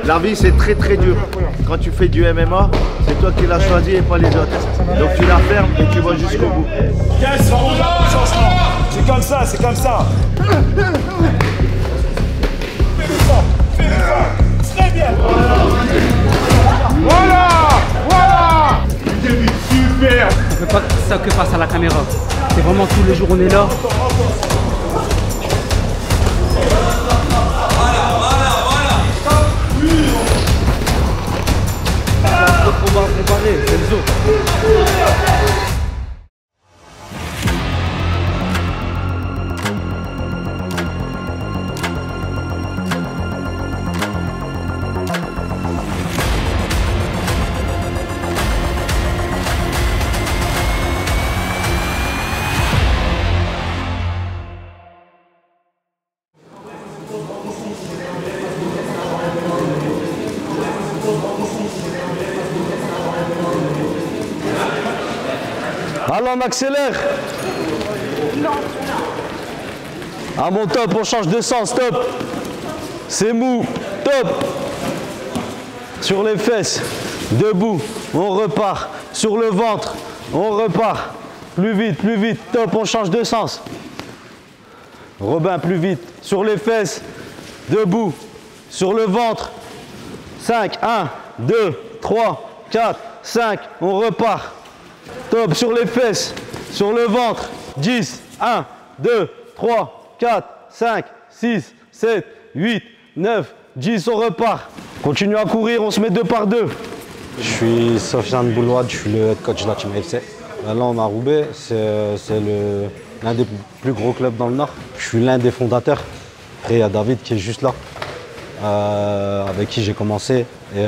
La vie, c'est très très dur. Quand tu fais du MMA, c'est toi qui l'as choisi et pas les autres. Donc tu la fermes et tu vas jusqu'au bout. Yes, on a changement. C'est comme ça, c'est comme ça. Fais le très bien. Voilà, voilà. Super. On ne fait pas ça que face à la caméra. C'est vraiment tous les jours on est là. On va préparer, c'est le zoo. Allons, on accélère. À mon top, on change de sens, top. C'est mou, top. Sur les fesses, debout, on repart. Sur le ventre, on repart. Plus vite, top, on change de sens. Robin, plus vite. Sur les fesses, debout. Sur le ventre, 5, 1, 2, 3, 4, 5, on repart. Top, sur les fesses, sur le ventre, 10, 1, 2, 3, 4, 5, 6, 7, 8, 9, 10, on repart. Continue à courir, on se met 2 par 2. Je suis Sofiane Boulouad, je suis le head coach de la Team AFC. Là, on a Roubaix, c'est l'un des plus gros clubs dans le Nord. Je suis l'un des fondateurs. Après, il y a David qui est juste là, avec qui j'ai commencé. Et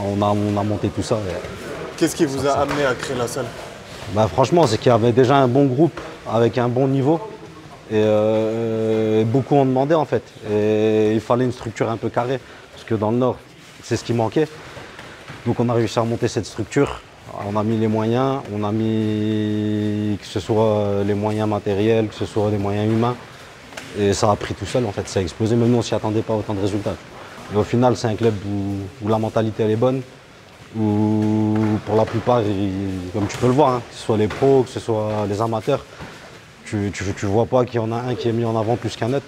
on a monté tout ça. Qu'est-ce qui vous a amené à créer la salle? Bah, franchement, c'est qu'il y avait déjà un bon groupe avec un bon niveau. Et beaucoup ont demandé en fait. Et il fallait une structure un peu carrée. Parce que dans le Nord, c'est ce qui manquait. Donc on a réussi à monter cette structure. On a mis les moyens, on a mis que ce soit les moyens matériels, que ce soit les moyens humains. Et ça a pris tout seul en fait, ça a explosé. Même nous, on ne s'y attendait pas autant de résultats. Et au final, c'est un club où la mentalité elle est bonne. Où pour la plupart, comme tu peux le voir, hein, que ce soit les pros, que ce soit les amateurs, tu ne vois pas qu'il y en a un qui est mis en avant plus qu'un autre.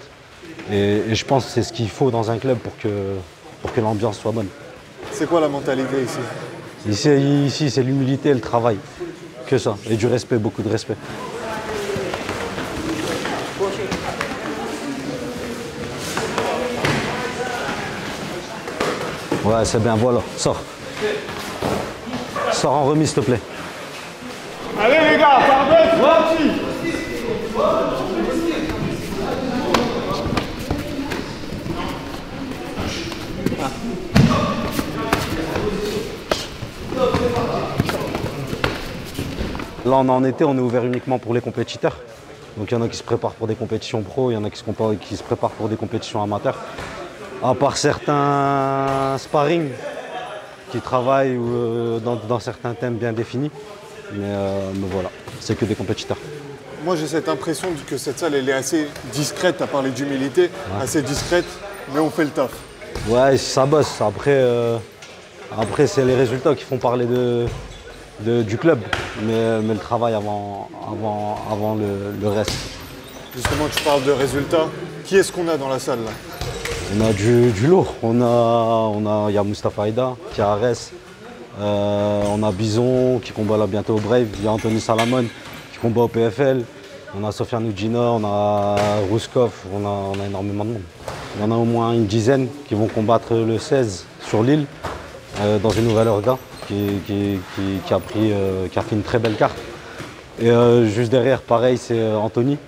Et je pense que c'est ce qu'il faut dans un club pour que l'ambiance soit bonne. C'est quoi la mentalité ici? Ici c'est l'humilité et le travail. Que ça. Et du respect, beaucoup de respect. Ouais, c'est bien, voilà. Sors. Sors en remise, s'il te plaît. Allez les gars, pardon, parti. Là, on est en été, on est ouvert uniquement pour les compétiteurs. Donc il y en a qui se préparent pour des compétitions pro, il y en a qui se préparent pour des compétitions amateurs. À part certains sparring qui travaillent dans certains thèmes bien définis. Mais voilà, c'est que des compétiteurs. Moi j'ai cette impression que cette salle elle est assez discrète, tu as parlé d'humilité, assez discrète, mais on fait le taf. Ouais, ça bosse. Après c'est les résultats qui font parler du club, mais le travail avant le reste. Justement, tu parles de résultats. Qui est-ce qu'on a dans la salle là? On a du lourd. Il y a Mustapha Aïda qui est à Arès. On a Bison qui combat là bientôt au Brave. Il y a Anthony Salamon qui combat au PFL. On a Sofiane Oudjina, on a Rouskov. On a énormément de monde. Il y en a au moins une dizaine qui vont combattre le 16 sur l'île dans une nouvelle orga qui a fait une très belle carte. Et juste derrière, pareil, c'est Anthony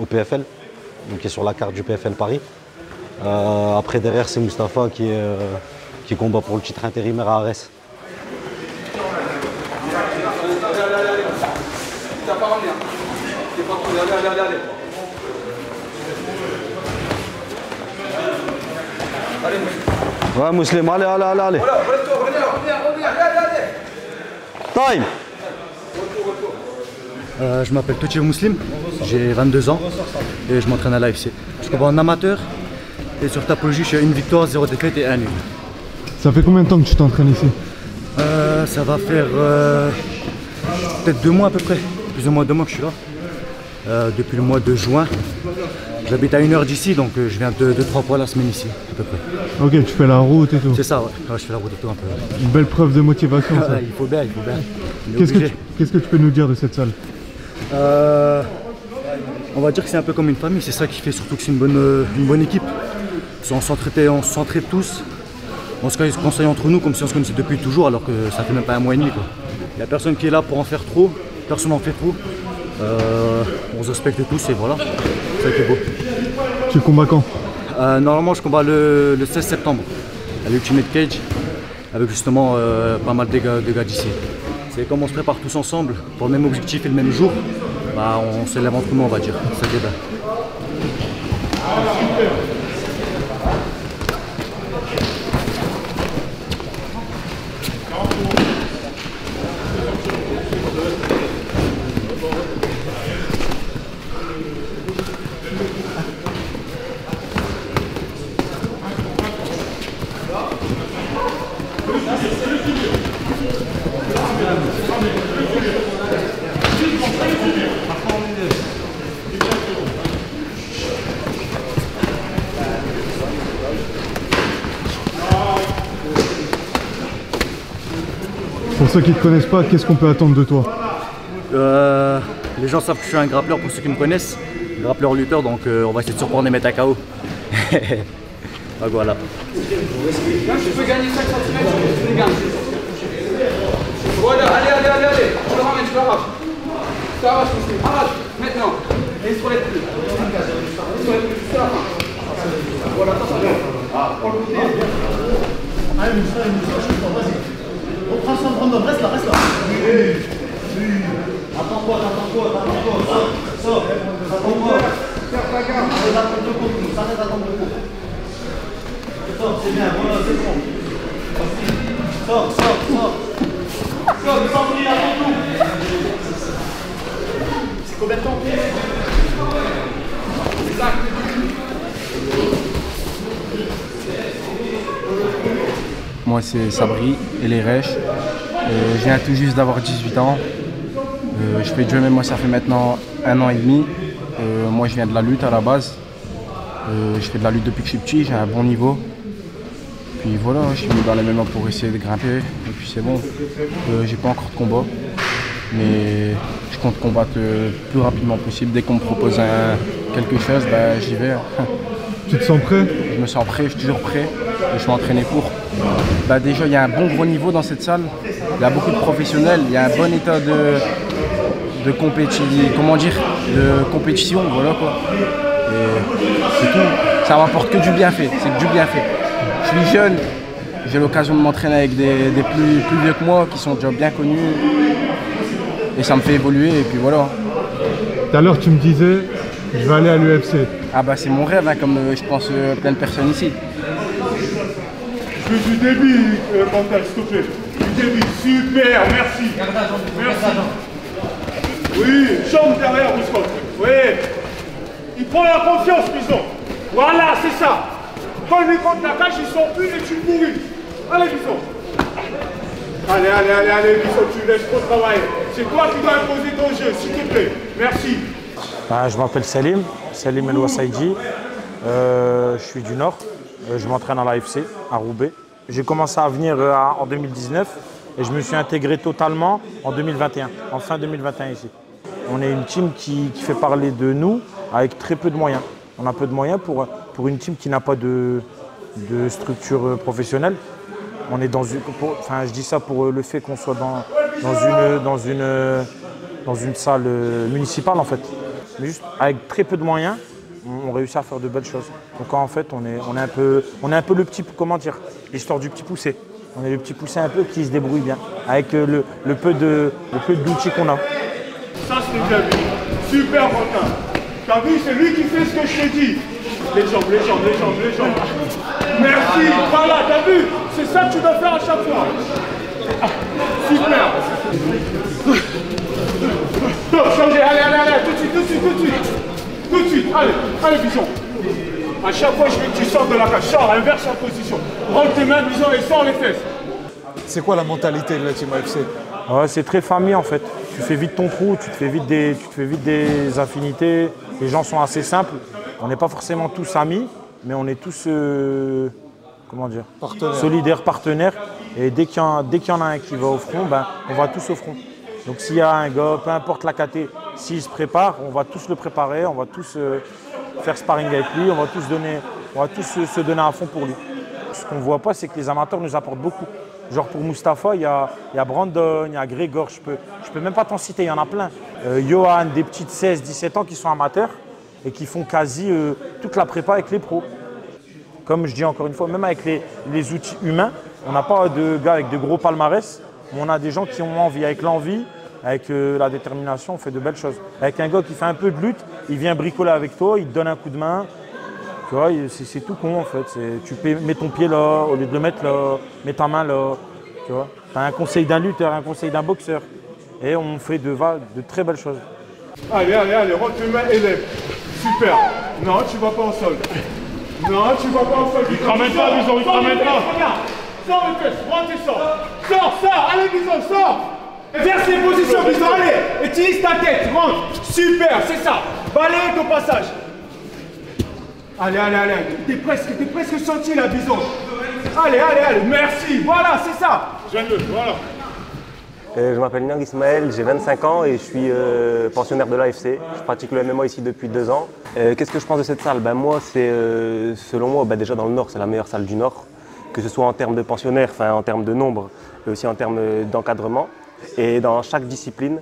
au PFL, donc qui est sur la carte du PFL Paris. Après, derrière, c'est Mustapha qui combat pour le titre intérimaire à Arès. Ouais, Muslim, allez. Time. Je m'appelle Touché Muslim, j'ai 22 ans et je m'entraîne à l'AFC. Je combats en amateur et sur Tapologie, je suis à 1 victoire, 0 défaite et 1 nul. Ça fait combien de temps que tu t'entraînes ici? Ça va faire peut-être 2 mois à peu près. Plus ou moins 2 mois que je suis là. Depuis le mois de juin. J'habite à 1 heure d'ici, donc je viens 2-3 fois la semaine ici, à peu près. Ok, tu fais la route et tout. C'est ça, ouais. Ouais, je fais la route et tout un peu. Une belle preuve de motivation, ça. Il faut bien, il faut bien. Qu'est-ce que tu peux nous dire de cette salle? On va dire que c'est un peu comme une famille, c'est ça qui fait surtout que c'est une bonne équipe. On s'entraide tous, on se conseille entre nous comme si on se connaissait depuis toujours, alors que ça fait même pas 1 mois et demi, quoi. Il n'y a personne qui est là pour en faire trop, personne n'en fait trop. On se respecte tous et voilà, ça a été beau. Tu combats quand? Normalement je combats le 16 septembre à l'Ultimate Cage avec justement pas mal de gars d'ici. C'est comme on se prépare tous ensemble pour le même objectif et le même jour, bah, on s'élève entre nous, on va dire, ça débat. Pour ceux qui ne te connaissent pas, qu'est-ce qu'on peut attendre de toi? Les gens savent que je suis un grappleur pour ceux qui me connaissent, grappleur lutteur, donc on va essayer de surprendre et mettre à KO. Donc voilà. Tu peux gagner 5 cm, tu les gagnes. Voilà, allez, je le ramène, je l'arrache. Tu arraches, arrache, maintenant. Et il se relève plus. Il se relève plus, c'est la fin. Voilà, attention. Prends le côté. Allez, vas-y. Reprends son random, reste là. Attends-toi, sors. Attends-toi. S'arrête d'attendre le coup. Sors, c'est bien, voilà, c'est bon. Sors, descends, il attend tout. C'est combien de temps? Moi c'est Sabri et les Rech. Je viens tout juste d'avoir 18 ans. Je fais du MMA, ça fait maintenant 1 an et demi. Moi je viens de la lutte à la base. Je fais de la lutte depuis que je suis petit, j'ai un bon niveau. Puis voilà, je suis venu dans les MMA pour essayer de grimper. Et puis c'est bon. J'ai pas encore de combat. Mais je compte combattre le plus rapidement possible. Dès qu'on me propose quelque chose, ben, j'y vais. Tu te sens prêt? Je me sens prêt, je suis toujours prêt. Et je suis entraîné pour. Bah déjà, il y a un bon gros niveau dans cette salle. Il y a beaucoup de professionnels. Il y a un bon état de compétition. Voilà quoi. Et c'est tout. Ça m'apporte que du bienfait. C'est que du bienfait. Je suis jeune. J'ai l'occasion de m'entraîner avec des plus vieux que moi qui sont déjà bien connus. Et ça me fait évoluer. Et puis voilà. Tout à l'heure, tu me disais, je vais aller à l'UFC. Ah bah c'est mon rêve, hein, comme je pense plein de personnes ici. Je veux du débit, mental, s'il te plaît. Du débit, super, merci. Merci. Oui, jambe derrière, Scott. Oui. Il prend la confiance, Bison. Voilà, c'est ça. Quand il lui contre la cage, il sort plus et tu le bourris. Allez, Bison. Allez, Bison, tu laisses trop travailler. C'est toi qui dois imposer ton jeu, s'il te plaît. Merci. Je m'appelle Salim El Wassaïdji. Je suis du Nord. Je m'entraîne à l'AFC, à Roubaix. J'ai commencé à venir en 2019 et je me suis intégré totalement en 2021, en fin 2021 ici. On est une team qui fait parler de nous avec très peu de moyens. On a peu de moyens pour une team qui n'a pas de structure professionnelle. On est je dis ça pour le fait qu'on soit dans une salle municipale en fait. Mais juste avec très peu de moyens, on réussit à faire de belles choses. Donc en fait, on est un peu le petit, comment dire, l'histoire du petit poussé. On est le petit poussé un peu qui se débrouille bien, avec le peu d'outils qu'on a. Ça c'est bien vu. Super Quentin. T'as vu, c'est lui qui fait ce que je t'ai dit. Les jambes. Merci, voilà, t'as vu. C'est ça que tu dois faire à chaque fois. Super. Changez, allez, tout de suite. Allez, Bison. À chaque fois, je veux que tu sortes de la cage. Sors, inverse en position. Rentre tes mains, bison, et sors les fesses. C'est quoi la mentalité de la Team AFC? Ouais, c'est très famille en fait. Tu fais vite ton trou, tu te fais vite des affinités. Les gens sont assez simples. On n'est pas forcément tous amis, mais on est tous comment dire, solidaires, partenaires. Et dès qu'il y en a un qui va au front, ben, on va tous au front. Donc s'il y a un gars, peu importe la KT, s'il se prépare, on va tous le préparer, on va tous faire sparring avec lui, on va tous se donner à fond pour lui. Ce qu'on ne voit pas, c'est que les amateurs nous apportent beaucoup. Genre pour Mustapha, il y a Brandon, il y a Grégor, je peux même pas t'en citer, il y en a plein. Johan, des petites 16-17 ans qui sont amateurs et qui font quasi toute la prépa avec les pros. Comme je dis encore une fois, même avec les outils humains, on n'a pas de gars avec de gros palmarès, mais on a des gens qui ont envie. Avec l'envie, avec la détermination, on fait de belles choses. Avec un gars qui fait un peu de lutte, il vient bricoler avec toi, il te donne un coup de main. Tu vois, c'est tout con en fait. Tu mets ton pied là, au lieu de le mettre là, mets ta main là. Tu vois. Tu as un conseil d'un lutteur, un conseil d'un boxeur. Et on fait de très belles choses. Allez, rentre tes mains et lève. Super. Non, tu vas pas en sol. Non, tu vas pas en sol. Il te ramène pas, bison, il te ramène pas. Regarde, sors les fesses, rentre et sors. Sors, allez bison, sors. Verse les positions, bison, allez. Utilise ta tête, rentre. Super, c'est ça. Balaye ton passage. Allez, t'es presque sorti là, bison. Allez, merci, voilà, c'est ça. Jeune-le, voilà. Je m'appelle Niang Ismaël, j'ai 25 ans et je suis pensionnaire de l'AFC. Je pratique le MMA ici depuis 2 ans. Qu'est-ce que je pense de cette salle? Moi, c'est, selon moi, déjà dans le Nord, c'est la meilleure salle du Nord. Que ce soit en termes de pensionnaires, en termes de nombre, mais aussi en termes d'encadrement. Et dans chaque discipline,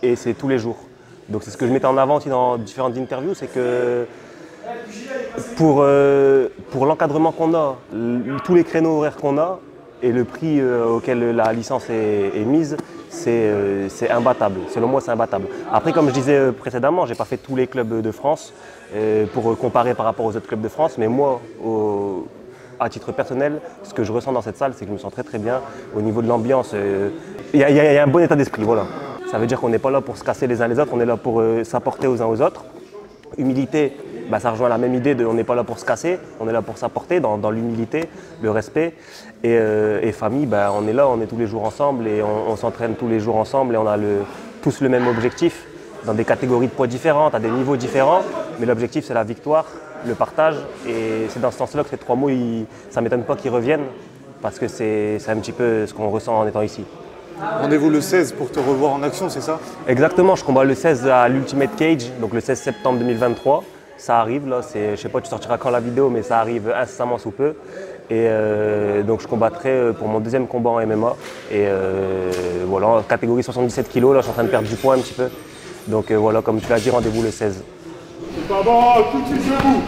et c'est tous les jours. Donc c'est ce que je mettais en avant aussi dans différentes interviews, c'est que pour l'encadrement qu'on a, tous les créneaux horaires qu'on a et le prix auquel la licence est mise, c'est imbattable. Selon moi, c'est imbattable. Après, comme je disais précédemment, je n'ai pas fait tous les clubs de France pour comparer par rapport aux autres clubs de France, mais moi, à titre personnel, ce que je ressens dans cette salle, c'est que je me sens très très bien. Au niveau de l'ambiance, il y a un bon état d'esprit, voilà. Ça veut dire qu'on n'est pas là pour se casser les uns les autres, on est là pour s'apporter aux uns aux autres. Humilité, ça rejoint la même idée de on n'est pas là pour se casser, on est là pour s'apporter dans l'humilité, le respect. Et famille, on est là, on est tous les jours ensemble et on s'entraîne tous les jours ensemble et on a tous le même objectif dans des catégories de poids différentes, à des niveaux différents. Mais l'objectif, c'est la victoire, le partage. Et c'est dans ce sens-là que ces 3 mots, ça ne m'étonne pas qu'ils reviennent parce que c'est un petit peu ce qu'on ressent en étant ici. Rendez-vous le 16 pour te revoir en action, c'est ça? Exactement, je combat le 16 à l'Ultimate Cage, donc le 16 septembre 2023. Ça arrive, là, je ne sais pas, tu sortiras quand la vidéo, mais ça arrive incessamment sous peu. Et donc je combattrai pour mon 2e combat en MMA. Et voilà, en catégorie 77 kg, là, je suis en train de perdre du poids un petit peu. Donc voilà, comme tu l'as dit, rendez-vous le 16. C'est pas bon, tout de suite debout.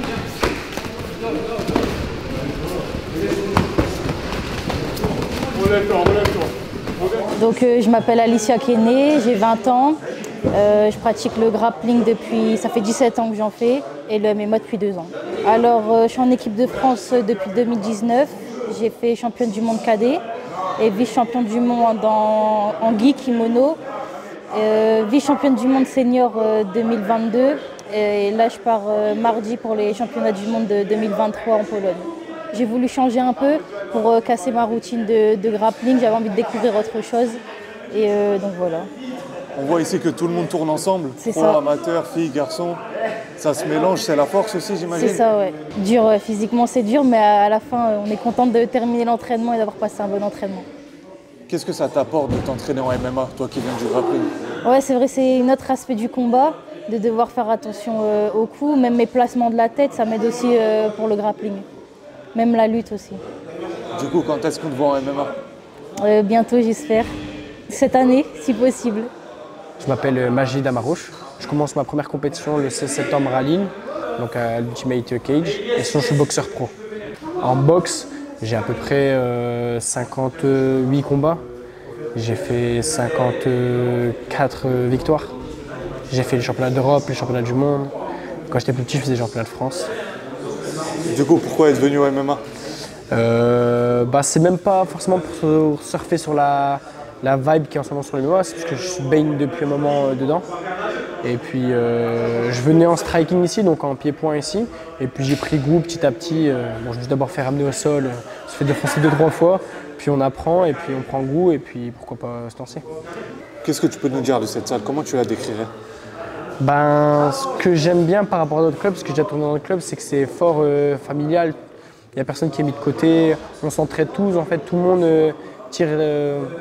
Relève-toi. Donc je m'appelle Alicia Kené, j'ai 20 ans. Je pratique le grappling ça fait 17 ans que j'en fais et le MMA depuis 2 ans. Alors je suis en équipe de France depuis 2019. J'ai fait championne du monde cadet et vice-championne du monde en gi kimono. Vice-championne du monde senior 2022. Et là je pars mardi pour les championnats du monde de 2023 en Pologne. J'ai voulu changer un peu pour casser ma routine de grappling. J'avais envie de découvrir autre chose. Et donc voilà. On voit ici que tout le monde tourne ensemble. C'est Pro, ça. amateurs, filles, garçons. Ça se mélange, c'est la force aussi, j'imagine. C'est ça, ouais. Dur, physiquement c'est dur, mais à la fin, on est contente de terminer l'entraînement et d'avoir passé un bon entraînement. Qu'est-ce que ça t'apporte de t'entraîner en MMA, toi qui viens du grappling? Ouais, c'est vrai, c'est un autre aspect du combat, de devoir faire attention au coup. Même mes placements de la tête, ça m'aide aussi pour le grappling. Même la lutte aussi. Du coup, quand est-ce qu'on te voit en MMA? Bientôt, j'espère. Cette année, si possible. Je m'appelle Majid Amarouche. Je commence ma première compétition le 16 septembre à Lille, donc à l'Ultimate Cage. Et sinon, je suis boxeur pro. En boxe, j'ai à peu près 58 combats. J'ai fait 54 victoires. J'ai fait les championnats d'Europe, les championnats du monde. Quand j'étais plus petit, je faisais les championnats de France. Du coup, pourquoi être venu au MMA? C'est même pas forcément pour surfer sur la vibe qui est en ce moment sur le MMA, c'est parce que je baigne depuis un moment dedans. Et puis je venais en striking ici, donc en pied-point ici. Et puis j'ai pris goût petit à petit. Bon, je me suis d'abord fait ramener au sol, je fais défoncer 2-3 fois. Puis on apprend et puis on prend goût et puis pourquoi pas se lancer. Qu'est-ce que tu peux nous dire de cette salle? Comment tu la décrirais? Ben, ce que j'aime bien par rapport à d'autres clubs, ce que j'ai déjà tourné dans le club, c'est que c'est fort familial. Il n'y a personne qui est mis de côté, on s'entraide tous, en fait, tout le monde tire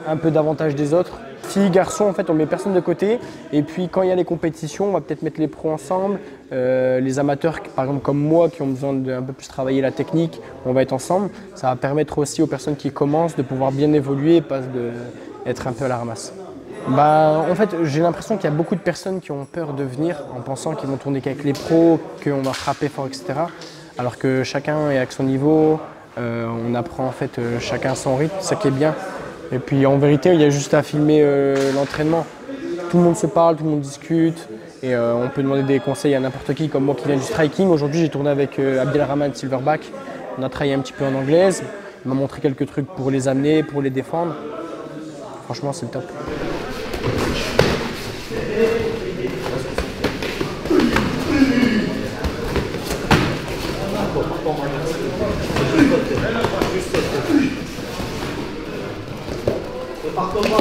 un peu davantage des autres. Filles, garçons, en fait, on met personne de côté. Et puis quand il y a les compétitions, on va peut-être mettre les pros ensemble. Les amateurs, par exemple comme moi, qui ont besoin d'un peu plus travailler la technique, on va être ensemble. Ça va permettre aussi aux personnes qui commencent de pouvoir bien évoluer et pas d'être un peu à la ramasse. Bah, en fait, j'ai l'impression qu'il y a beaucoup de personnes qui ont peur de venir en pensant qu'ils vont tourner qu'avec les pros, qu'on va frapper fort, etc. Alors que chacun est avec son niveau, on apprend en fait chacun son rythme, c'est ça qui est bien. Et puis en vérité, il y a juste à filmer l'entraînement. Tout le monde se parle, tout le monde discute et on peut demander des conseils à n'importe qui, comme moi qui viens du striking. Aujourd'hui, j'ai tourné avec Abdelrahman Silverback. On a travaillé un petit peu en anglaise. Il m'a montré quelques trucs pour les amener, pour les défendre. Franchement, c'est le top. Partons pas,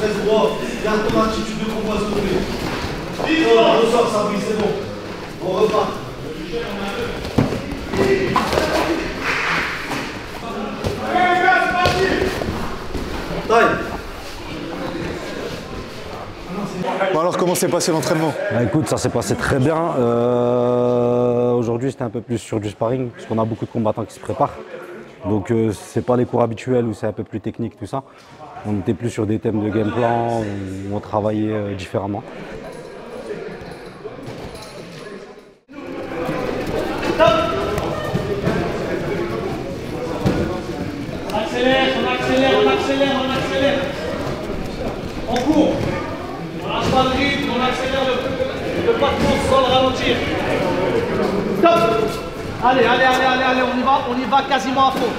reste droit, garde ton attitude de compoisonner. On ressort, ça brille, c'est bon. On repart. Bon alors comment s'est passé l'entraînement? Bah, écoute, ça s'est passé très bien. Aujourd'hui c'était un peu plus sur du sparring, parce qu'on a beaucoup de combattants qui se préparent. Donc c'est pas les cours habituels où c'est un peu plus technique tout ça. On était plus sur des thèmes de game plan, où on travaillait différemment. On accélère, on accélère, on accélère, on accélère. On court. On lâche pas le rythme, on accélère le pas de course sans le ralentir. Stop. Allez, allez, allez, allez, allez, on y va quasiment à fond.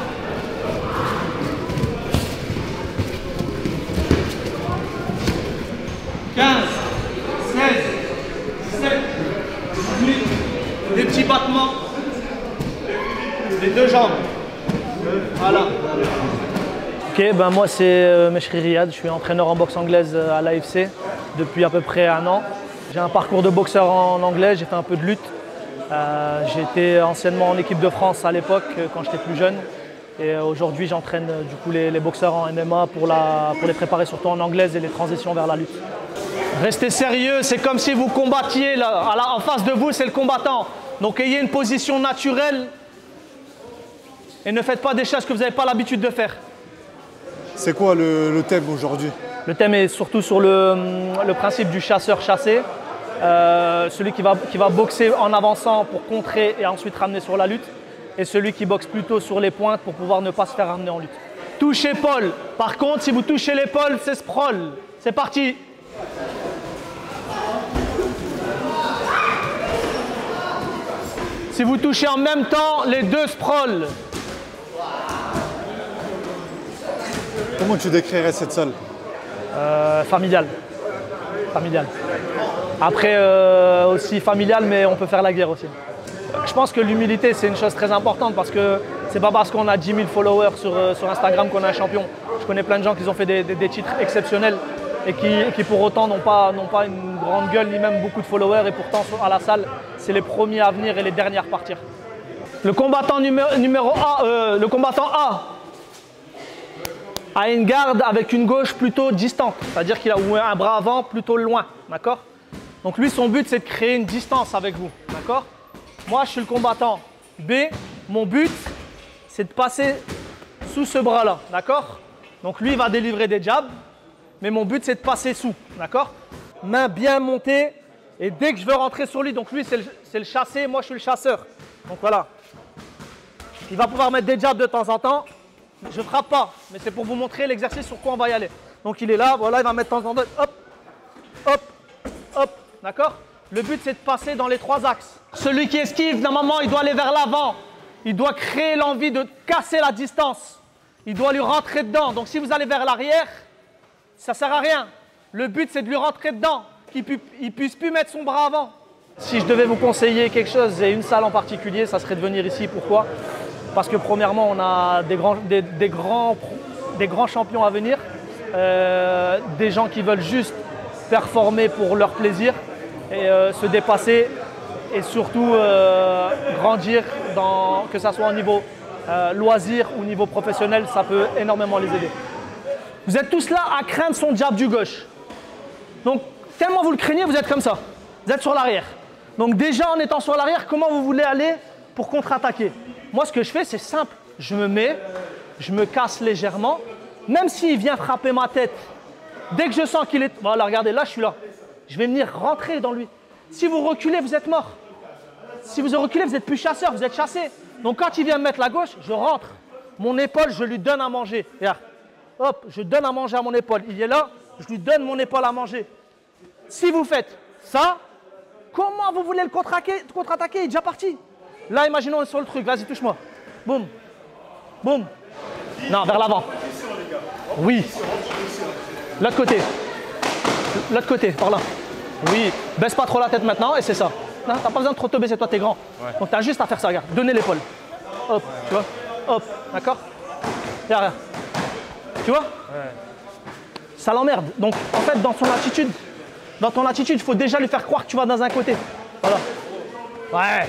Des petits battements, les deux jambes. Voilà. Ok, ben moi c'est Meshri Riyad, je suis entraîneur en boxe anglaise à l'AFC depuis à peu près 1 an. J'ai un parcours de boxeur en anglais, j'ai fait un peu de lutte. J'étais anciennement en équipe de France à l'époque quand j'étais plus jeune. Et aujourd'hui j'entraîne du coup les boxeurs en MMA pour les préparer surtout en anglaise et les transitions vers la lutte. Restez sérieux, c'est comme si vous combattiez, en face de vous c'est le combattant. Donc ayez une position naturelle et ne faites pas des choses que vous n'avez pas l'habitude de faire. C'est quoi le thème aujourd'hui? Le thème est surtout sur le principe du chasseur-chassé. Celui qui va boxer en avançant pour contrer et ensuite ramener sur la lutte. Et celui qui boxe plutôt sur les pointes pour pouvoir ne pas se faire ramener en lutte. Touche épaule. Par contre, si vous touchez l'épaule, c'est sprawl. C'est parti. Si vous touchez en même temps, les deux sprawl. Comment tu décrirais cette salle? Familiale. Familiale. Après aussi familiale, mais on peut faire la guerre aussi. Je pense que l'humilité, c'est une chose très importante parce que c'est pas parce qu'on a 10 000 followers sur Instagram qu'on est un champion. Je connais plein de gens qui ont fait des titres exceptionnels et qui pour autant n'ont pas une grande gueule ni même beaucoup de followers et pourtant à la salle, c'est les premiers à venir et les derniers à repartir. Le combattant numéro A, le combattant a une garde avec une gauche plutôt distante, c'est-à-dire qu'il a un bras avant plutôt loin, d'accord? Donc lui, son but, c'est de créer une distance avec vous, d'accord? Moi, je suis le combattant B. Mon but, c'est de passer sous ce bras-là, d'accord? Donc lui, il va délivrer des jabs, mais mon but, c'est de passer sous, d'accord? Main bien montée, et dès que je veux rentrer sur lui, donc lui, c'est le chassé, moi, je suis le chasseur. Donc voilà. Il va pouvoir mettre des jabs de temps en temps. Je ne frappe pas, mais c'est pour vous montrer l'exercice sur quoi on va y aller. Donc il est là, voilà, il va mettre de temps en temps, hop, hop, hop, d'accord? Le but, c'est de passer dans les 3 axes. Celui qui esquive, normalement, il doit aller vers l'avant. Il doit créer l'envie de casser la distance. Il doit lui rentrer dedans. Donc si vous allez vers l'arrière, ça ne sert à rien. Le but, c'est de lui rentrer dedans. qu'il ne puisse plus mettre son bras avant. Si je devais vous conseiller quelque chose et une salle en particulier, ça serait de venir ici. Pourquoi? Parce que premièrement, on a des grands champions à venir, des gens qui veulent juste performer pour leur plaisir et se dépasser et surtout grandir, que ce soit au niveau loisir ou au niveau professionnel, ça peut énormément les aider. Vous êtes tous là à craindre son jab du gauche. Donc, tellement vous le craignez, vous êtes comme ça. Vous êtes sur l'arrière. Donc déjà, en étant sur l'arrière, comment vous voulez aller pour contre-attaquer? Moi, ce que je fais, c'est simple. Je me mets, je me casse légèrement. Même s'il vient frapper ma tête, dès que je sens qu'il est... Voilà, regardez, là, je suis là. Je vais venir rentrer dans lui. Si vous reculez, vous êtes mort. Si vous reculez, vous n'êtes plus chasseur, vous êtes chassé. Donc quand il vient me mettre la gauche, je rentre. Mon épaule, je lui donne à manger. Regarde. Hop, je donne à manger à mon épaule. Il est là, je lui donne mon épaule à manger. Si vous faites ça, comment vous voulez le contre-attaquer? Il est déjà parti. Là, imaginons, on est sur le truc. Vas-y, touche-moi. Boum. Boum. Non, vers l'avant. Oui. L'autre côté. L'autre côté, par là. Oui. Baisse pas trop la tête maintenant et c'est ça. Non, t'as pas besoin de trop te baisser, toi, t'es grand. Ouais. Donc, t'as juste à faire ça, regarde. Donner l'épaule. Hop, tu vois. Hop, d'accord. Regarde. Tu vois? Ouais. Ça l'emmerde. Donc, en fait, dans ton attitude, il faut déjà lui faire croire que tu vas dans un côté. Voilà. Ouais.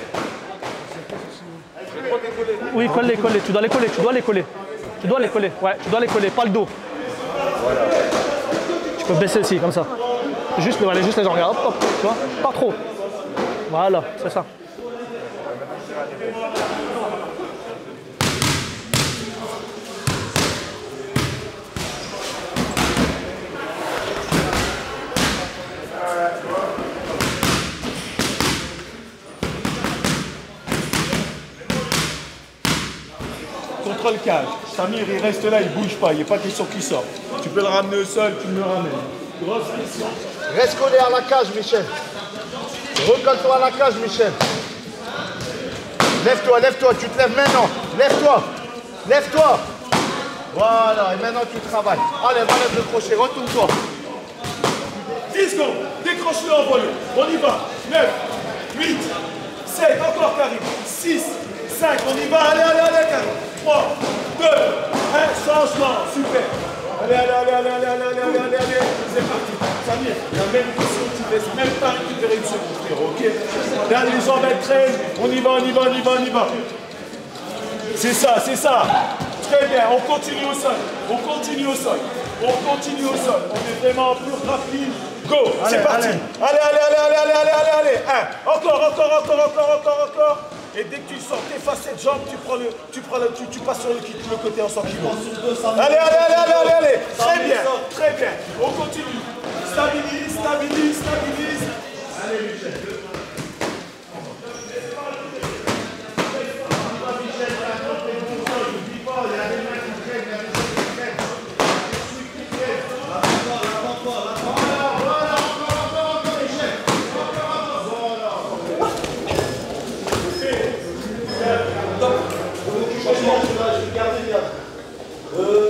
Oui, colle-les. Tu dois les coller. Ouais, tu dois les coller, pas le dos. Voilà. Tu peux baisser aussi, comme ça. Juste les gens, regarde. Hop, tu vois? Pas trop. Voilà, c'est ça. Contrôle cage. Samir, il reste là, il bouge pas. Il n'est pas question qu'il sorte. Tu peux le ramener au sol, tu me le ramènes. Grosse pression. Reste collé à la cage, Michel. Recolle-toi à la cage, Michel. Lève-toi, tu te lèves maintenant. Lève-toi. Voilà, et maintenant tu travailles. Allez, enlève le crochet, retourne-toi. 10 secondes, décroche-le en volet. On y va. 9, 8, 7, encore Karim. 6, 5, on y va. Allez, Karim. 3, 2, 1, changement. Super. Allez. C'est parti. Samir, la même question, tu ne laisses même pas récupérer une seconde, frérot, ok? Là, les jambes, elles traînent. On y va. C'est ça. Très bien, on continue au sol. On est vraiment en pure rapide. Go, c'est parti. Allez. Encore. Et dès que tu sors, t'effaces cette jambe, tu passes sur le côté en sortant. Allez. Très bien. On continue. Stabilise. Allez, Michel.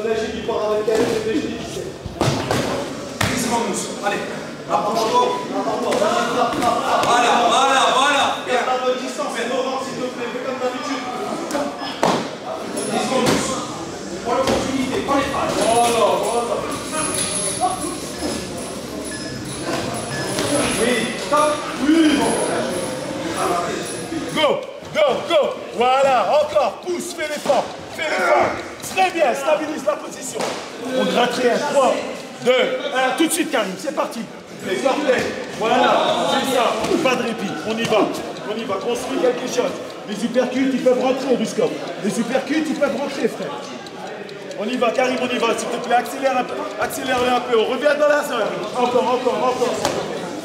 Najib, il part avec elle, mais je dis 17. 10 secondes, allez, rapproche-toi. Voilà. Garde la bonne distance, Laurent, s'il te plaît, fais comme d'habitude. 10 secondes, prends l'opportunité, prends les phrases. Voilà. Oui, stop. Oui, Go. Voilà, encore, pousse, fais l'effort. Très bien, stabilise la position. On gratterait 3, 2, 1, tout de suite Karim, c'est parti. Les orteils, voilà, c'est ça, pas de répit, on y va, construis quelque chose. Les uppercuts, ils peuvent rentrer, Ruskov. Les uppercuts, ils peuvent rentrer, frère. On y va, Karim, s'il te plaît, accélère un peu, on revient dans la zone. Encore.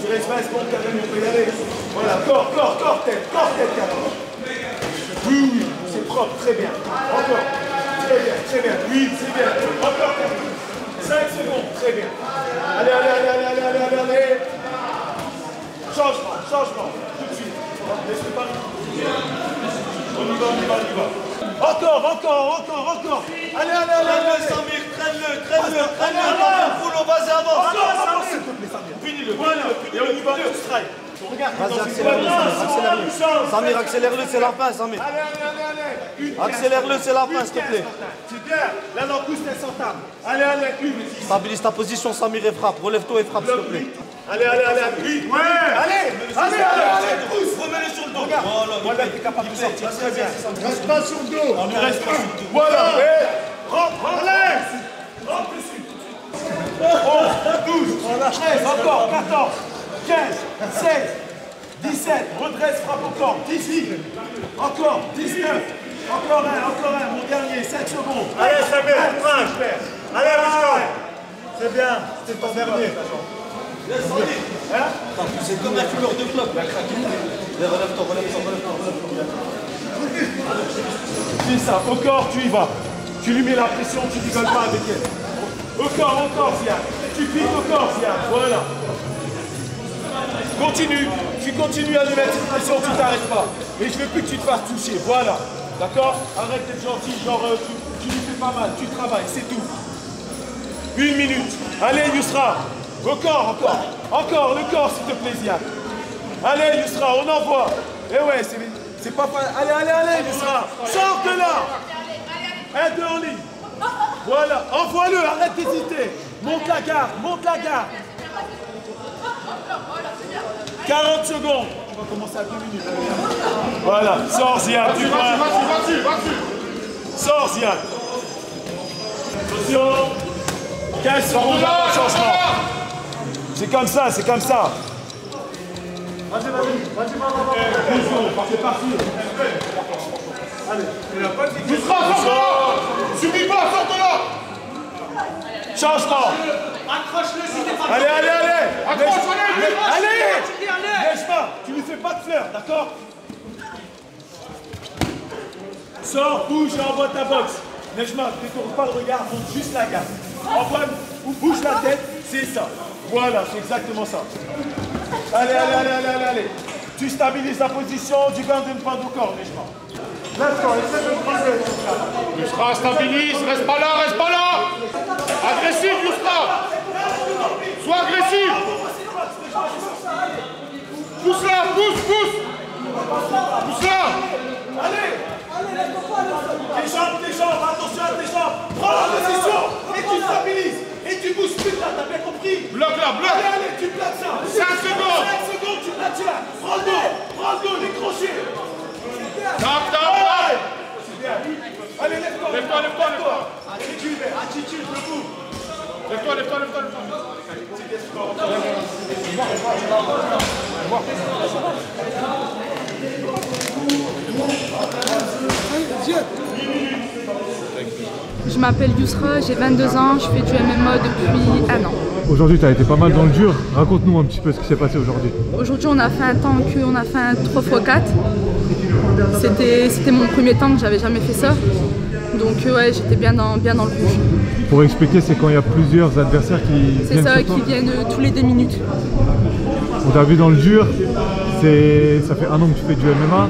Tu restes 20 secondes, Karim, on peut y aller. Voilà, corps, tête, Karim. Oui, c'est propre, très bien. Encore. Très bien. Oui, c'est bien. Encore 5 secondes. Très bien. Allez. Changement. Tout de suite. Laisse pas. On y va. Encore. Allez. Samir, traîne-le. Vas-y, avance. Finis-le. Et Vas-y, accélère-le. Samir, accélère-le, c'est la fin, Samir. Accélère-le, c'est la fin, s'il te plaît. C'est bien. Là, l'encouste, elle s'entame. Allez, une. Stabilise ta position, Samir, et frappe. Relève-toi et frappe, s'il te plaît. Allez. Ouais. Allez. Pousse. Remets-le sur le dos. Regarde. Voilà, t'es capable de sortir. Très bien. Reste pas sur le dos. On reste pas. Voilà. Rentre. Allez. Rentre dessus. 11, 12, 13, encore 14, 15, 16, 17, redresse, frappe encore, 18, encore 19, encore un, mon dernier, 7 secondes. Allez, ça met, courage. Allez, c'est bien, c'était ton dernier. C'est comme la couleur de club. Relève-toi. C'est ça, au corps, tu y vas. Tu lui mets la pression, tu rigoles pas avec elle. Au corps, Ziad. Tu piques au corps, Ziad. Voilà. Continue. Tu continues à lui mettre cette pression, tu t'arrêtes pas. Et je veux plus que tu te fasses toucher. Voilà. D'accord? Arrête d'être gentil, genre tu lui fais pas mal. Tu travailles, c'est tout. 1 minute. Allez, Yousra. Au corps, encore. Encore, le corps, s'il te plaît, Ziad. Allez, Yousra, on envoie. Eh ouais, c'est pas facile. Allez, Yousra. Sors de là. Aide en ligne. Voilà, envoie-le, arrête d'hésiter. Monte la garde. 40 secondes. On va commencer à 2 minutes. Voilà, sors Ziad, tu vois. Vas-y. Sors Ziad. Attention. 15 secondes de changement. C'est comme ça. Vas-y. C'est parti. Allez. Subis pas, sors de là. Changement. Accroche-le si t'es pas. Allez. Accroche-le. Lèche pas. Tu lui fais pas de fleurs, d'accord? Sors, bouge et envoie ta boxe. Nejma, ne détourne pas le regard, monte juste la garde. Envoie ou bouge la tête, c'est ça. Voilà, c'est exactement ça. Allez. Tu stabilises la position, tu gardes une pointe au corps, Nejma. Lève-toi, essaie de croiser. Yousra, stabilise, reste pas là. Agressif, Yousra. Sois agressif. Pousse-la, pousse. Pousse-la. Allez, tes jambes, attention à tes jambes. Prends la position et tu stabilises. Et tu bouges plus là, t'as bien compris? Bloque là. Allez, tu plaques ça. 5 secondes. 5 secondes, tu plaques là. Prends le dos, les crochets. Tape. C'est bien. Allez, lève-toi. Attitude, debout. Lève-toi. Je m'appelle Yousra, j'ai 22 ans, je fais du MMA depuis 1 an. Aujourd'hui, tu as été pas mal dans le dur. Raconte-nous un petit peu ce qui s'est passé aujourd'hui. Aujourd'hui, on a fait un temps on a fait un 3x4. C'était mon premier temps, j'avais jamais fait ça. Donc ouais, j'étais bien dans le rouge. Pour expliquer, c'est quand il y a plusieurs adversaires qui viennent sur toi. C'est ça, qui viennent tous les 2 minutes. On t'a vu dans le dur, ça fait 1 an que tu fais du MMA.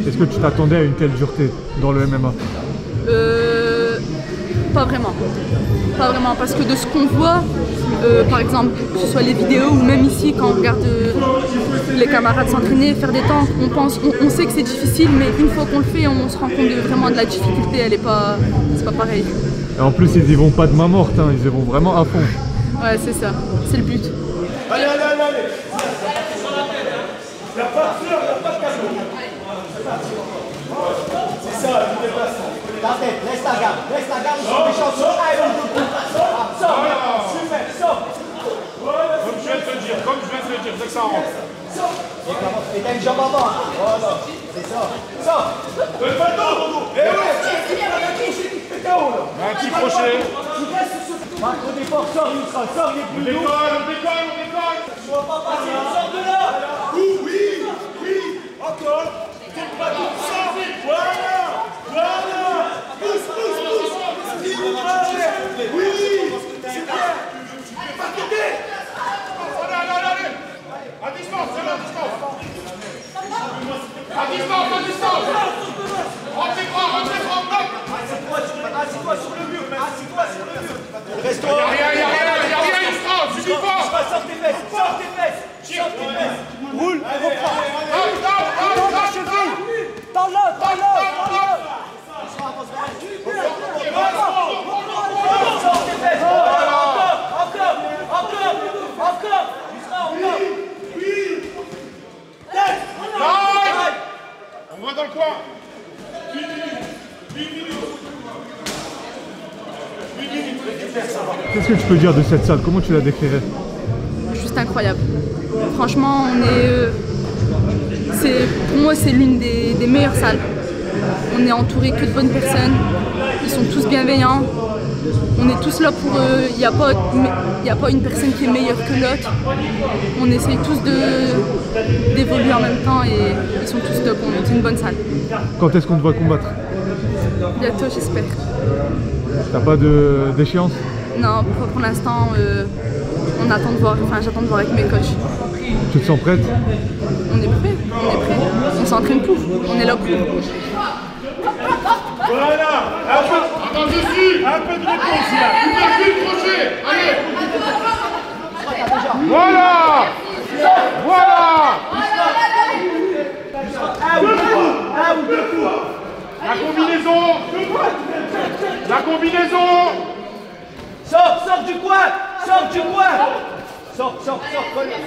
Est-ce que tu t'attendais à une telle dureté dans le MMA? Pas vraiment, parce que de ce qu'on voit, par exemple, que ce soit les vidéos ou même ici, quand on regarde les camarades s'entraîner, faire des temps, on sait que c'est difficile, mais une fois qu'on le fait, on se rend compte vraiment de la difficulté, c'est pas pareil. Et en plus, ils y vont pas de main morte, hein, ils y vont vraiment à fond. Ouais, c'est ça, c'est le but. Allez. Il n'y a pas de fleurs, il n'y a pas de cadeau. C'est ça, le déplacement. Ta tête, laisse la garde, sur les chansons. Sors. Comme je viens de te dire, dès que ça rentre. Et t'as une jambe avant. Voilà, c'est ça. Sors. Donne pas le dos. Un petit crochet. Marque au départ, sors, Yousra, sors, il est plus lourd. On décolle. Je vois pas passer, sors de là. Oui. Encore. Sors. Voilà. Pousse. Oui. C'est bien. Pas tomber. Allez. À distance, c'est là, à distance. Rentre les bras, bloc. Assis-toi sur le mur. Reste-toi. Y'a rien, Yousra, suffit pas. Sors tes fesses. Roule. Qu'est-ce que tu peux dire de cette salle? Comment tu la décrirais? Juste incroyable. Franchement, pour moi, c'est l'une des meilleures salles. On est entouré que de bonnes personnes. Ils sont tous bienveillants. On est tous là pour eux. Il n'y a pas une personne qui est meilleure que l'autre. On essaye tous d'évoluer en même temps et ils sont tous top. C'est une bonne salle. Quand est-ce qu'on te va combattre? Bientôt, j'espère. T'as pas d'échéance? Non, pour l'instant, on attend de voir. Enfin, j'attends de voir avec mes coachs. Tu te sens prête? On est prêt. On s'entraîne pour. On est là pour. Voilà. Attends, dessus. Un peu de réponse là. Ouverture, crochet. Allez. Voilà. Voilà. Un ou deux coups. La combinaison. La combinaison. Sors du coin. Sors du coin. Sors, colle-le.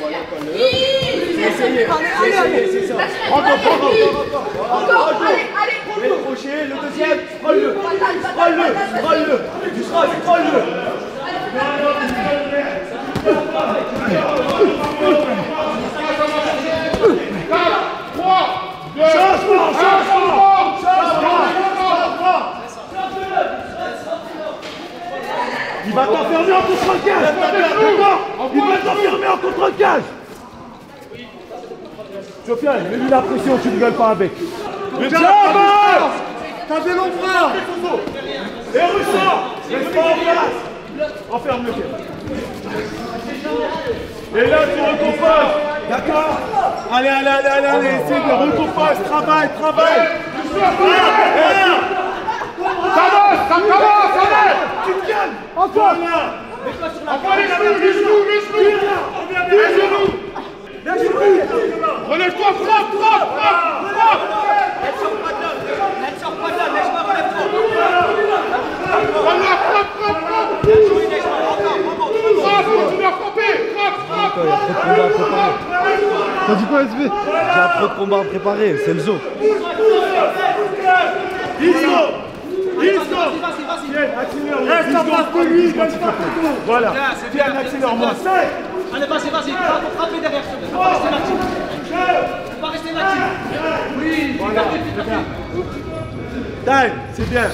Essayez, c'est ça. Encore. Allez. Le crochet, le deuxième, roll-le. Tu roll-le. 3, 2, changement. Il va t'enfermer en contre-cage. Il va t'enfermer en contre-cage. Sofiane, mets-lui la pression, tu ne gueules pas avec. Mais tiens, t'as des longs bras. Et ressort. Reste pas en place. Enferme le pied. Et là, tu recompasses. D'accord. Allez, essaye de recompasser. Travaille. Ça commence. Tu te calmes. Encore. Encore les genoux. Relève-toi, frappe. Elle sort pas de là, laisse-moi, relève-toi. Voilà, frappe. Frappe, continue à frapper. Frappe. T'as dit quoi, SV? J'ai trop de combats à préparer, c'est le zoo. Isco. Reste en face de lui, voilà. Viens, accélère-moi. Allez, vas-y, frappez derrière. Faut pas rester inactif. Oui, Time, c'est bien.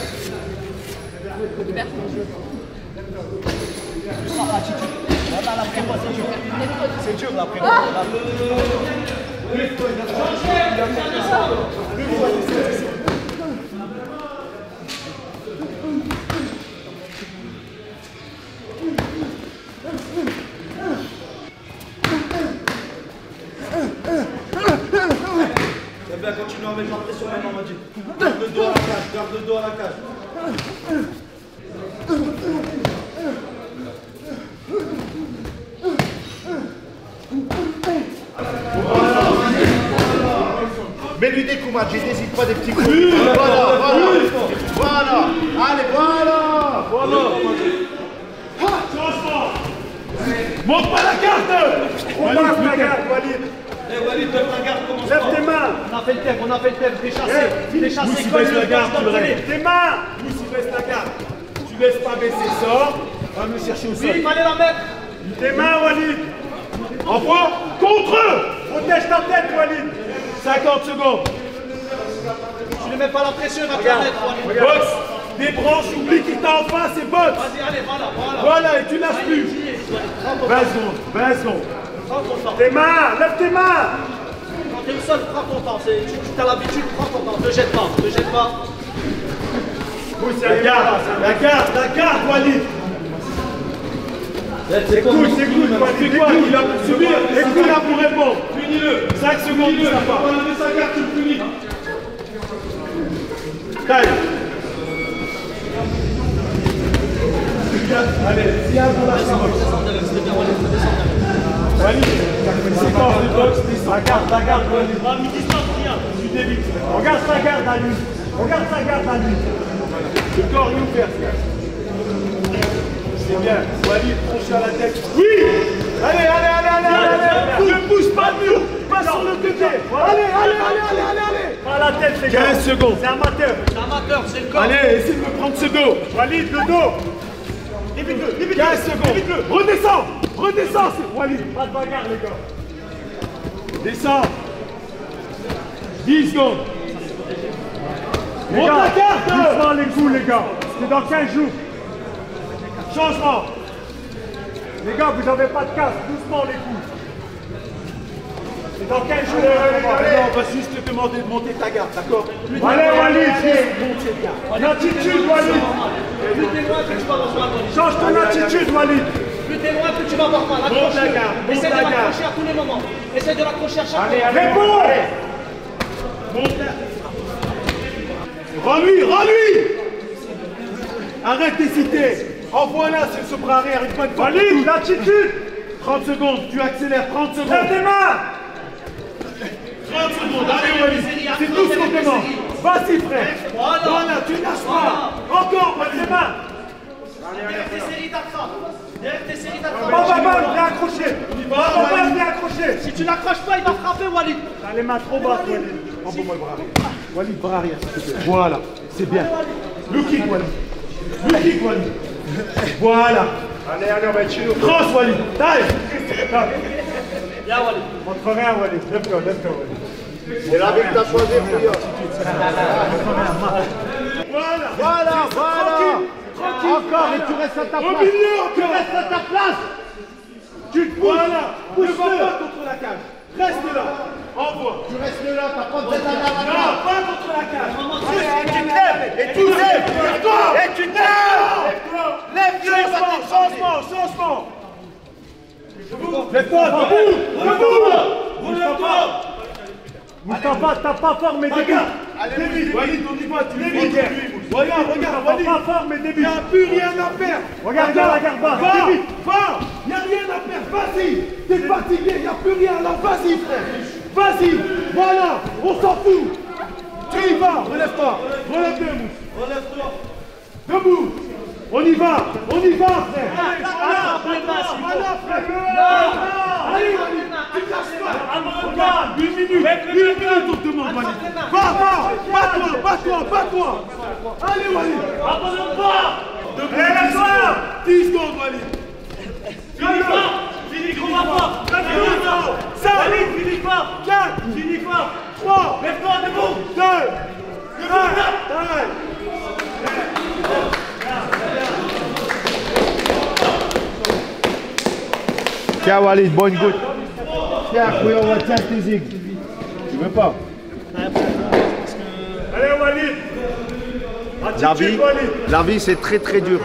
C'est dur la prépa. Continue avec la pression maintenant, Madi. Garde le dos à la cage, Mets-lui des coups, Madi, n'hésite pas des petits coups. Voilà. Allez, voilà. Montre pas la carte. On passe la garde, Walid. Walid, donne la garde, commence. Lève tes mains. On a fait le thème, déchassé. Moussi baisse la garde, tu le règles. Tes mains. Moussi baisse la garde. Tu laisses pas baisser, sors. Va me chercher au sol. Oui, il fallait la mettre. Tes mains, Walid. Envoie contre eux. Protège ta tête, Walid. 50 secondes. Tu ne mets pas la pression, il va te la mettre, Walid. Boxe. Des branches, oublie qui t'a en face et boxe. Vas-y, allez, voilà. Voilà, et tu lâches plus. 20 secondes. Tes mains, lève tes mains. Quand t'es au sol, prends ton temps. Tu as l'habitude, prends ton temps. Ne jette pas. Oui, c'est la garde, Walid. C'est cool, Walid. C'est quoi? Il a pu subir. Écoute là pour répondre. Finis-le. 5 secondes, ça part. On a mis sa garde, tu le finis. Taille. Allez, viens pour la séquence. Walid, séquence de boxe, la garde, Walid. Mi-distance, rien, tu débites. Regarde sa garde à lui. Le corps est ouvert. C'est bien. Walid, tronche à la tête. Oui. Allez. Ne bouge pas de mur. Pas sur le côté. Allez. Pas la tête, les gars. 15 secondes. C'est amateur, c'est le corps. Allez, essaye de me prendre ce dos. Walid, le dos. Évite de évite-le. Redescends. Redescends. Walid, pas de bagarre, les gars. Descends. 10 secondes. Les gars, doucement les coups, les gars. C'est dans 15 jours. Changement. Les gars, vous n'avez pas de casque. Doucement les coups. C'est dans 15 jours. Allez, on va juste te demander de monter ta garde, d'accord? Allez, Walid. L'attitude, Walid. Plus t'es loin, plus tu vas recevoir ton Change ton attitude, Walid. Plus t'es loin, plus tu vas avoir mal. Accroche-le. Essaie de l'accrocher à tous les moments. Essaie de l'accrocher à chaque fois. Allez, réponds. Rends-lui, rends-lui. Arrête d'hésiter. Envoie-la, c'est ce bras arrière, il faut être Walid, l'attitude. 30 secondes, tu accélères, 30 secondes. Lève tes mains. 30 secondes, allez Walid, c'est tout ce qu'on demande. Vas-y frère. Voilà, tu lâches pas. Encore, Walid. Tes mains. Derrière tes séries, t'attrapes. Derrière tes séries, t'attrapes. Baba, viens accrocher. Baba, viens accrocher. Si tu l'accroches pas, il va frapper, Walid. T'as les mains trop basses, Walid. Envoie-moi le bras arrière. Walid, bras arrière, s'il te plaît. Voilà, c'est bien. Le kick, Walid. Le kick, Walid. Voilà. Allez, on va être chez nous. Cross, Walid. Taille. Viens, Walid. Contre rien, Walid. Lève-toi, Walid. C'est la vie que t'as choisi, Fouillon. Voilà. Encore, et tu restes à ta place. Tu restes à ta place. Tu te pousses. Voilà. Ne va pas contre la cage. Reste là. Envoie. Tu restes là, t'as pas de tête à la Non, cage. pas contre la cage. Et tu te lèves. Et tu te lèves. Et tu te lèves. Lève-toi. Changement. Lève-toi, debout. Moustapha, t'as pas fort, mais débile. Débile. Walid, on y va. Tu débile. Regarde, Walid. T'as pas fort, mais Il débile. n'y a plus rien à faire. Regarde là, la garde basse. Va. Débile. Il n'y a rien à faire. Vas-y. T'es fatigué. Il n'y a plus rien. Alors vas-y, frère. Vas-y. Voilà. On s'en fout. Tu y vas. Relève-toi. Relève-toi, Mousse. Relève-toi. Debout. On y va, frère. Voilà, frère. Allez, Walid. Tu te lâches pas. Regarde, 1 minute. 1 minute, on te demande, Walid. Va. Bats-toi. Allez, Walid. Abandonne pas. Lève-toi. 10 secondes, Walid. Finis pas. 5. Walid, finis pas. 4. Finis pas. 3. Lève-toi, debout. 2. 1. Tiens, Walid, bonne goutte. Tiens, Fouillon, on va tiens tes zig. Tu veux pas? Allez, Walid. La vie, c'est très très dur.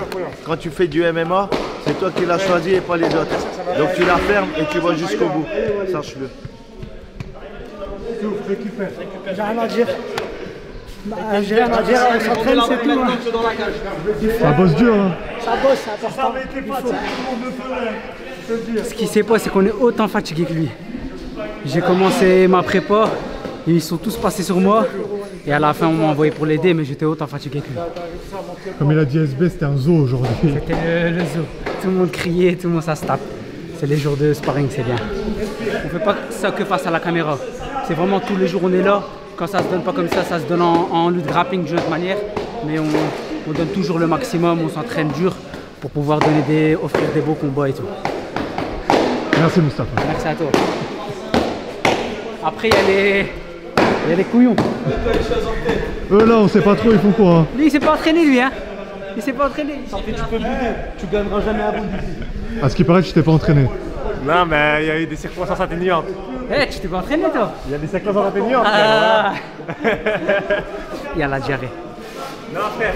Quand tu fais du MMA, c'est toi qui l'as choisi et pas les autres. Donc tu la fermes et tu vas jusqu'au bout. Sache-le. J'ai rien à dire. J'ai rien à dire, on s'entraîne, c'est tout. Hein. Ça bosse dur, hein. Ça bosse, c'est important. Ce qui s'est passé, c'est qu'on est autant fatigué que lui. J'ai commencé ma prépa, et ils sont tous passés sur moi. Et à la fin, on m'a envoyé pour l'aider, mais j'étais autant fatigué que lui. Comme il a dit SB, c'était un zoo aujourd'hui. C'était le zoo. Tout le monde criait, tout le monde ça se tape. C'est les jours de sparring, c'est bien. On ne fait pas ça que face à la caméra. C'est vraiment tous les jours on est là. Quand ça se donne pas comme ça se donne en lutte grappling de autre manière. Mais on donne toujours le maximum, on s'entraîne dur pour pouvoir offrir des beaux combats et tout. Merci Moustapha. Merci à toi. Après il y a les couillons. Eux là on sait pas trop ils font quoi. Hein. Lui il s'est pas entraîné lui hein. Il s'est pas entraîné. Tu peux bouder, tu gagneras jamais à bout d'ici. À ce qui paraît tu t'es pas entraîné. Non mais il y a eu des circonstances atténuantes. Eh tu t'es pas entraîné toi. Il y a des circonstances atténuantes. Il y a la diarrhée. Non frère.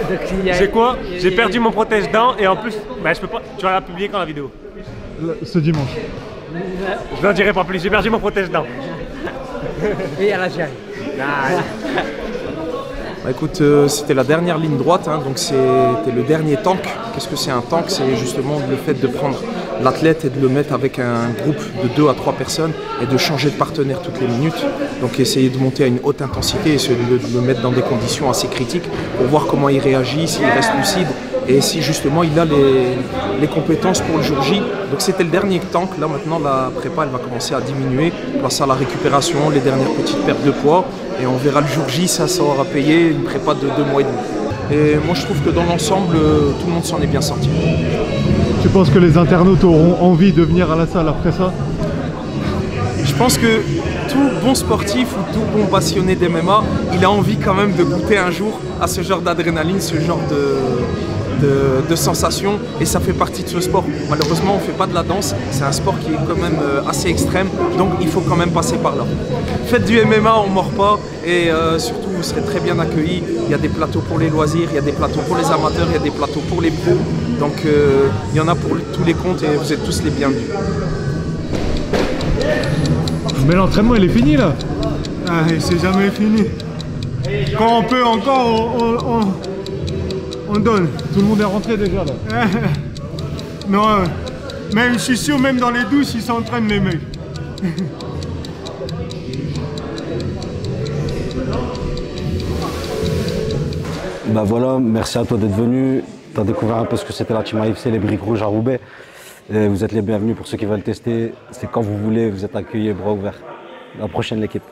J'ai quoi? J'ai perdu mon protège-dents et en plus, bah, je peux pas. Tu vas la publier quand la vidéo? Ce dimanche. Je n'en dirai pas plus, j'ai perdu mon protège-dents. Et il y a la diarrhée. Bah écoute, c'était la dernière ligne droite, hein, donc c'était le dernier tank. Qu'est-ce que c'est un tank? C'est justement le fait de prendre l'athlète et de le mettre avec un groupe de 2 à 3 personnes et de changer de partenaire toutes les minutes. Donc essayer de monter à une haute intensité et de le mettre dans des conditions assez critiques pour voir comment il réagit, s'il reste lucide et si justement il a les compétences pour le jour J. Donc c'était le dernier tank. Là maintenant la prépa elle va commencer à diminuer, place à la récupération, les dernières petites pertes de poids. Et on verra le jour J, ça aura payé une prépa de 2 mois et demi. Et moi je trouve que dans l'ensemble, tout le monde s'en est bien sorti. Tu Tu penses que les internautes auront envie de venir à la salle après ça? Je pense que tout bon sportif ou tout bon passionné d'MMA, il a envie quand même de goûter un jour à ce genre d'adrénaline, ce genre de sensations, et ça fait partie de ce sport. Malheureusement, on ne fait pas de la danse, c'est un sport qui est quand même assez extrême, donc il faut quand même passer par là. Faites du MMA, on ne mord pas, et surtout vous serez très bien accueillis. Il y a des plateaux pour les loisirs, il y a des plateaux pour les amateurs, il y a des plateaux pour les pros, donc il y en a pour tous les comptes et vous êtes tous les bienvenus. Mais l'entraînement il est fini là. Ah, c'est jamais fini. Quand on peut encore, on donne. Tout le monde est rentré déjà là. Non, même, je suis sûr, même dans les douches, ils s'entraînent les mecs. Bah voilà, merci à toi d'être venu. Tu as découvert un peu ce que c'était la Team AFC, les briques rouges à Roubaix. Et vous êtes les bienvenus pour ceux qui veulent tester. C'est quand vous voulez, vous êtes accueillis bras ouverts. À la prochaine l'équipe.